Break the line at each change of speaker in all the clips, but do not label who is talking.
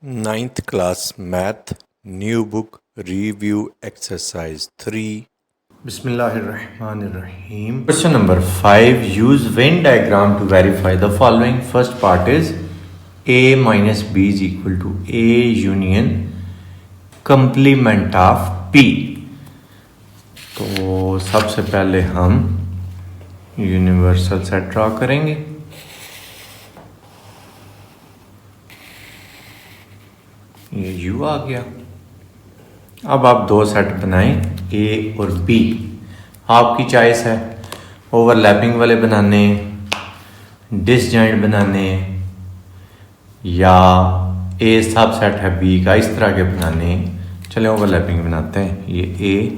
Ninth class math new book review exercise 3.
Bismillahirrahmanirrahim. Question number 5. Use Venn diagram to verify the following. First part is A minus B is equal to A union complement of P. तो सबसे पहले हम universal set draw करेंगे. ये U आ गया. अब आप दो सेट बनाएं A और B. आपकी चॉइस है ओवरलैपिंग वाले बनाने, डिसजॉइंट बनाने, या A सब सेट है B का इस तरह के बनाने. चलें ओवरलैपिंग बनाते हैं. ये A,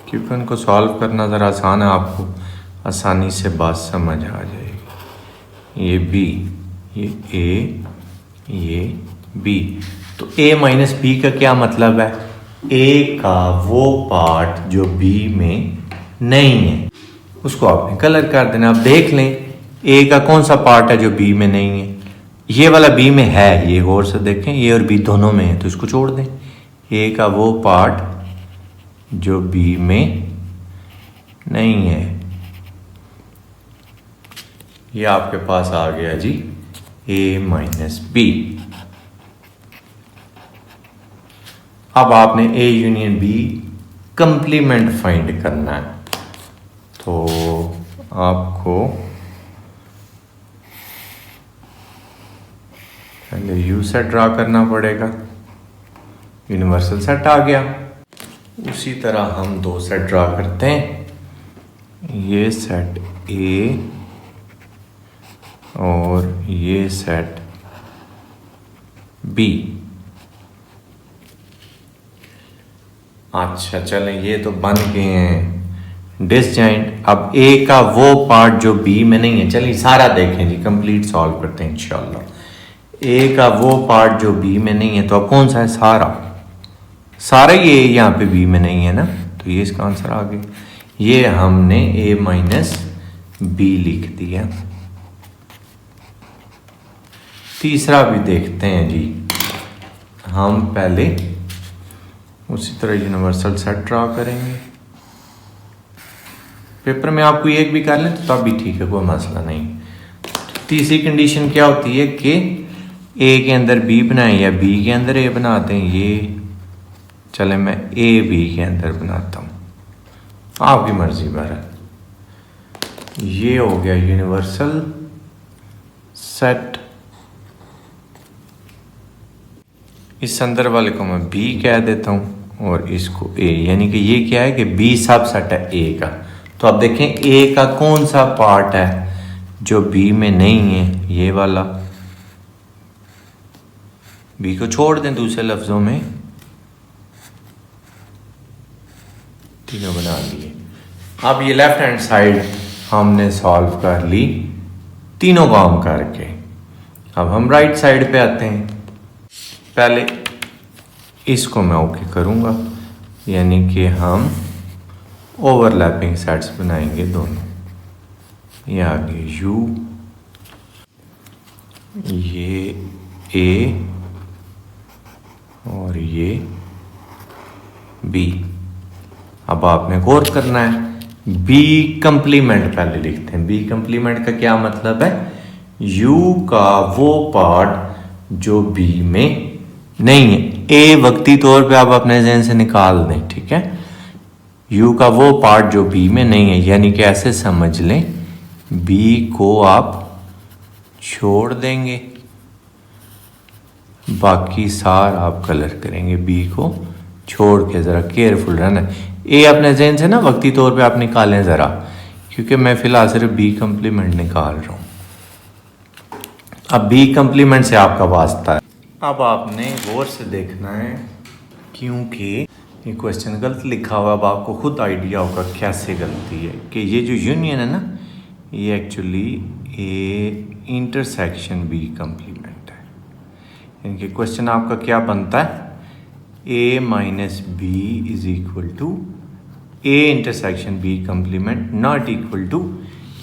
क्योंकि उनको सॉल्व करना ज़रा आसान है, आपको आसानी से बात समझ आ जाएगी. ये B, ये A, ये B. तो A माइनस B का क्या मतलब है? A का वो पार्ट जो B में नहीं है उसको आपने कलर कर देना. आप देख लें A का कौन सा पार्ट है जो B में नहीं है. ये वाला B में है, ये गौर से देखें, ये और B दोनों में है, तो इसको छोड़ दें. A का वो पार्ट जो B में नहीं है, ये आपके पास आ गया जी A माइनस B. अब आपने A union B complement find करना है. तो आपको पहले U सेट ड्रा करना पड़ेगा. यूनिवर्सल सेट आ गया. उसी तरह हम दो सेट ड्रा करते हैं. ये सेट A और ये सेट B. अच्छा चलें, ये तो बन गए हैं डिसजॉइंट. अब A का वो पार्ट जो B में नहीं है, चलिए सारा देखें जी, कंप्लीट सॉल्व करते हैं इंशाल्लाह. A का वो पार्ट जो B में नहीं है, तो अब कौन सा है? सारा ये यहाँ पे B में नहीं है ना, तो ये इसका आंसर आ गया. ये हमने A माइनस B लिख दिया. तीसरा भी देखते हैं जी. हम पहले उसी तरह यूनिवर्सल सेट ड्रा करेंगे. पेपर में आपको एक भी कर लें तो तब भी ठीक है, कोई मसला नहीं. तीसरी कंडीशन क्या होती है कि A के अंदर B बनाएं या B के अंदर A बनाते हैं. ये चले मैं A B के अंदर बनाता हूँ, आपकी मर्जी पर है. ये हो गया यूनिवर्सल सेट. इस अंदर वाले को मैं B कह देता हूँ और इसको A, यानी कि ये क्या है कि B सब सेट है A का. तो आप देखें A का कौन सा पार्ट है जो B में नहीं है. ये वाला. B को छोड़ दें, दूसरे लफ्जों में तीनों बना लिए. अब ये लेफ्ट हैंड साइड हमने सॉल्व कर ली तीनों काम करके. अब हम राइट साइड पे आते हैं. पहले इसको मैं ओके करूँगा, यानी कि हम ओवरलैपिंग सेट्स बनाएंगे दोनों. ये आगे U, ये A और ये B. अब आपने गौर करना है. B कंप्लीमेंट पहले लिखते हैं. B कंप्लीमेंट का क्या मतलब है? U का वो पार्ट जो B में नहीं है. A वक्ती तौर पे आप अपने ज़हन से निकाल दें, ठीक है. U का वो पार्ट जो B में नहीं है, यानी कि ऐसे समझ लें B को आप छोड़ देंगे, बाकी सारा आप कलर करेंगे. B को छोड़ के ज़रा केयरफुल रहना. A अपने ज़हन से ना वक्ती तौर पे आप निकालें ज़रा, क्योंकि मैं फ़िलहाल सिर्फ B कंप्लीमेंट निकाल रहा हूँ. अब B कंप्लीमेंट से आपका वास्ता है. अब आपने गौर से देखना है, क्योंकि ये क्वेश्चन गलत लिखा हुआ. अब आपको खुद आइडिया होगा कैसे गलती है. कि ये जो यूनियन है ना, ये actually A intersection B complement है. यानी कि क्वेश्चन आपका क्या बनता है? A minus B is equal to A intersection B complement not equal to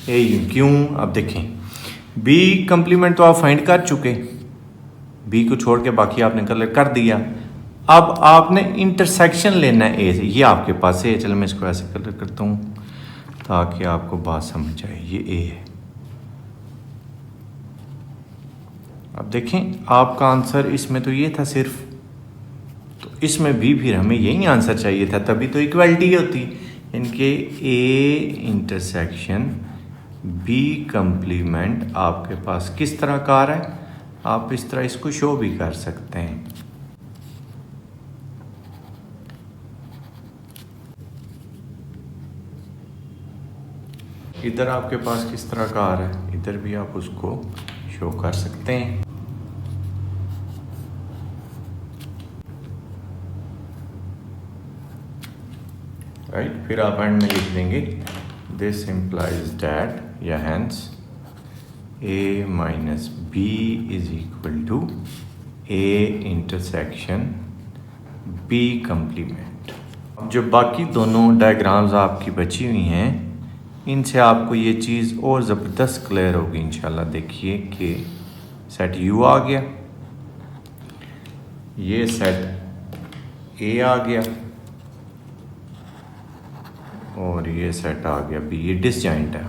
A. क्यों? अब देखें B कंप्लीमेंट तो आप फाइंड कर चुके. बी को छोड़ के बाकी आपने कलर कर दिया। अब आपने इंटरसेक्शन लेना है ए से, ये आपके पास है। चलो मैं इसको ऐसे कलर करता हूँ ताकि आपको बात समझ आए। ये ए है। अब देखें आपका आंसर इसमें तो ये था सिर्फ, तो इसमें भी फिर हमें यही आंसर चाहिए था, तभी तो इक्वालिटी होती। इनके ए इंटरसेक्शन बी कंप्लीमेंट आपके पास किस तरह का आ रहा है, आप इस तरह इसको शो भी कर सकते हैं। इधर आपके पास किस तरह का आ रहा है, इधर भी आप उसको शो कर सकते हैं। राइट, फिर आप एंड में लिख देंगे दिस इम्प्लाइज डैट या hence A minus B is equal to A intersection B complement. अब जो बाकी दोनों डायग्राम्स आपकी बची हुई हैं, इनसे आपको ये चीज़ और ज़बरदस्त क्लियर होगी इंशाल्लाह। देखिए कि सेट यू आ गया, ये सेट ए आ गया और ये सेट आ गया बी। ये डिसजॉइंट है,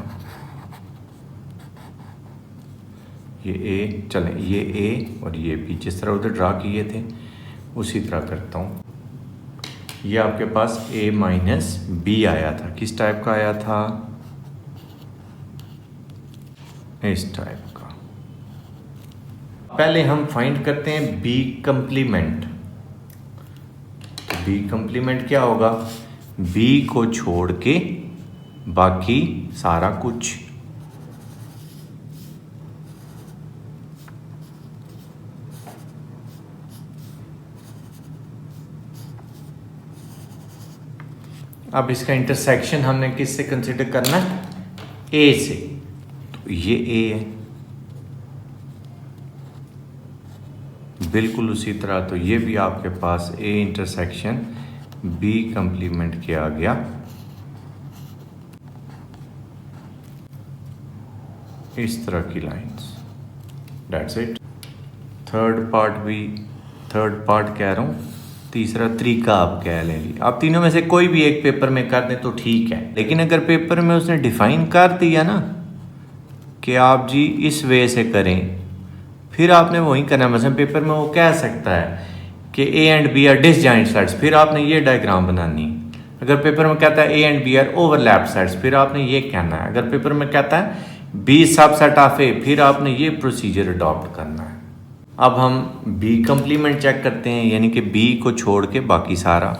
ये ए, चलें ये ए और ये बी जिस तरह उधर ड्रा किए थे उसी तरह करता हूँ। ये आपके पास ए माइनस बी आया था, किस टाइप का आया था, इस टाइप का। पहले हम फाइंड करते हैं बी कंप्लीमेंट। तो बी कंप्लीमेंट क्या होगा, बी को छोड़ के बाकी सारा कुछ। अब इसका इंटरसेक्शन हमने किससे कंसिडर करना है, ए से। तो ये ए है, बिल्कुल उसी तरह तो ये भी आपके पास ए इंटरसेक्शन बी कंप्लीमेंट किया गया। इस तरह की lines, that's it. Third part कह रहा हूँ, तीसरा तरीका आप कह लेंगे। आप तीनों में से कोई भी एक पेपर में कर दें तो ठीक है, लेकिन अगर पेपर में उसने डिफाइन कर दिया ना कि आप जी इस वे से करें, फिर आपने वही करना है। मतलब पेपर में वो कह सकता है कि A and B are disjoint sets, फिर आपने ये डायग्राम बनानी। अगर पेपर में कहता है A and B are overlap sets, फिर आपने ये कहना है। अगर पेपर में कहता है बी सबसेट ऑफ ए, फिर आपने ये प्रोसीजर अडॉप्ट करना है। अब हम बी कंप्लीमेंट चेक करते हैं, यानी कि बी को छोड़ के बाकी सारा।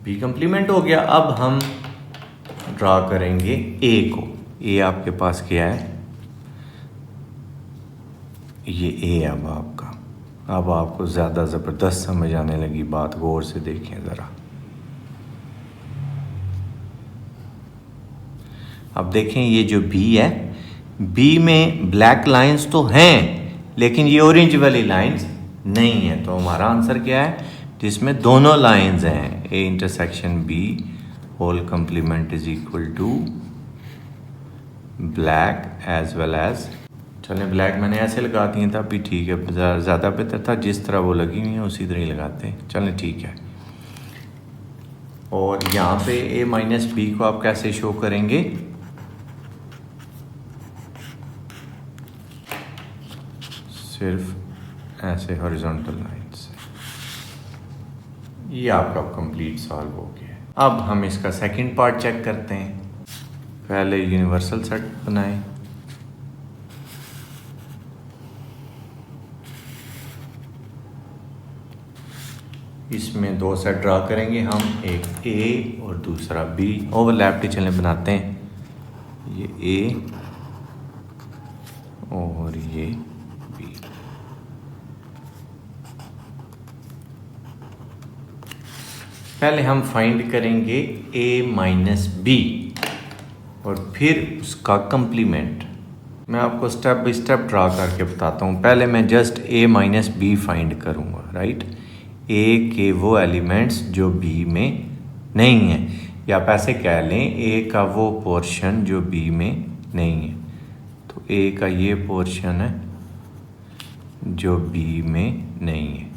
बी कंप्लीमेंट हो गया। अब हम ड्रा करेंगे ए को। ए आपके पास क्या है, ये ए अब आपका। अब आपको ज़्यादा ज़बरदस्त समझ आने लगी बात, गौर से देखें ज़रा। अब देखें ये जो बी है, बी में ब्लैक लाइंस तो हैं लेकिन ये ऑरेंज वाली लाइंस नहीं है। तो हमारा आंसर क्या है, जिसमें दोनों लाइंस हैं, A intersection B whole complement is equal to black as well as. चलें ब्लैक मैंने ऐसे लगा दिए था, भी ठीक है, ज़्यादा बेहतर था। जिस तरह वो लगी हुई हैं उसी तरह ही लगाते हैं। चलें ठीक है। और यहाँ पे ए माइनस बी को आप कैसे शो करेंगे, सिर्फ ऐसे हॉरिजॉन्टल लाइन से। ये आपका कंप्लीट सॉल्व हो गया। अब हम इसका सेकंड पार्ट चेक करते हैं। पहले यूनिवर्सल सेट बनाएं। इसमें दो सेट ड्रा करेंगे हम, एक ए और दूसरा बी। ओवरलैप की चलें बनाते हैं, ये ए और ये बी। पहले हम फाइंड करेंगे ए माइनस बी और फिर उसका कंप्लीमेंट। मैं आपको स्टेप बाय स्टेप ड्रा करके बताता हूँ। पहले मैं just A minus B find करूँगा, राइट। ए के वो एलिमेंट्स जो बी में नहीं है, या आप ऐसे कह लें ए का वो पोर्शन जो बी में नहीं है। तो ए का ये पोर्शन है जो बी में नहीं है,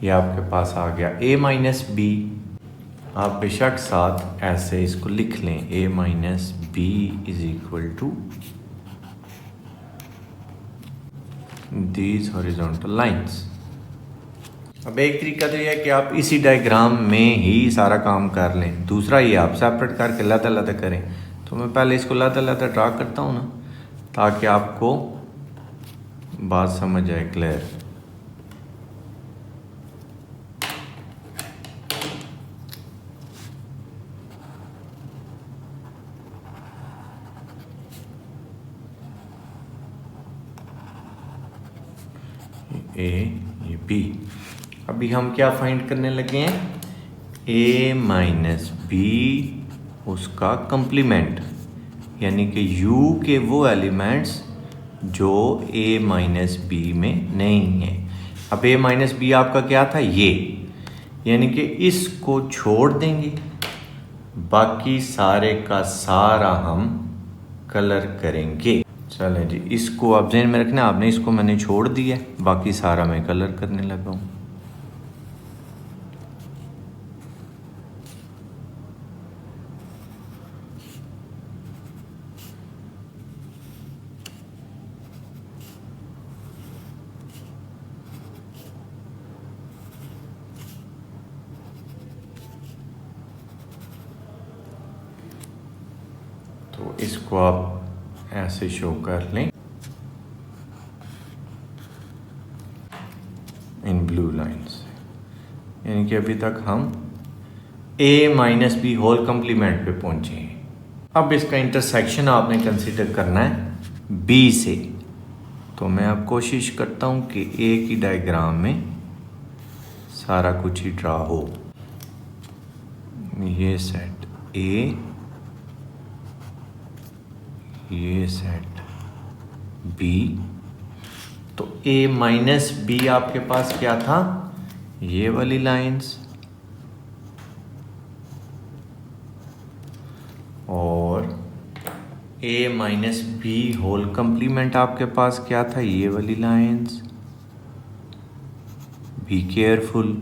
ये आपके पास आ गया ए माइनस बी। आप बेशक साथ ऐसे इसको लिख लें, A minus B is equal to these horizontal lines. अब एक तरीका तो यह है कि आप इसी डायग्राम में ही सारा काम कर लें, दूसरा ये आप सेपरेट करके लता करें। तो मैं पहले इसको लता ड्रा करता हूँ ना, ताकि आपको बात समझ आए क्लियर। ए ये बी। अभी हम क्या फाइंड करने लगे हैं, ए माइनस बी उसका कंप्लीमेंट, यानी कि यू के वो एलिमेंट्स जो ए माइनस बी में नहीं है। अब ए माइनस बी आपका क्या था, ये, यानी कि इसको छोड़ देंगे, बाकी सारे का सारा हम कलर करेंगे। चलें जी, इसको आप ध्यान में रखना, आपने इसको मैंने छोड़ दिया, बाकी सारा मैं कलर करने लगा हूँ। तो इसको आप ऐसे शो कर लें इन ब्लू लाइंस, यानी कि अभी तक हम a minus B whole complement पे पहुंचे हैं। अब इसका इंटरसेक्शन आपने कंसीडर करना है b से। तो मैं अब कोशिश करता हूं कि a की डायग्राम में सारा कुछ ही ड्रा हो। ये सेट a, ये सेट b। तो a माइनस बी आपके पास क्या था, ये वाली लाइंस, और a minus B whole complement आपके पास क्या था, ये वाली लाइंस। Be careful.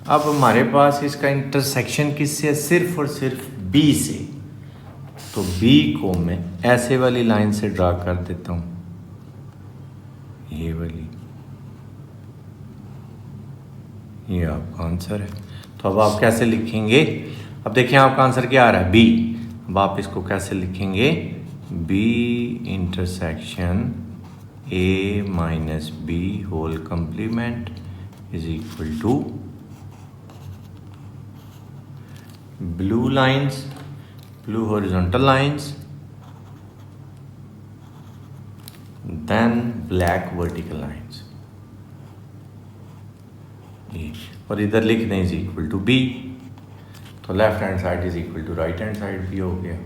अब हमारे पास इसका इंटरसेक्शन किससे है, सिर्फ और सिर्फ B से। तो B को मैं ऐसे वाली लाइन से ड्रा कर देता हूँ, ये वाली, ये आपका आंसर है। तो अब आप कैसे लिखेंगे, अब देखिए आपका आंसर क्या आ रहा है, B। अब आप इसको कैसे लिखेंगे, B intersection A minus B whole complement is equal to blue lines, blue horizontal lines, then black vertical lines। और इधर लिख दें इज इक्वल टू बी, तो left hand side is equal to right hand side भी हो गया।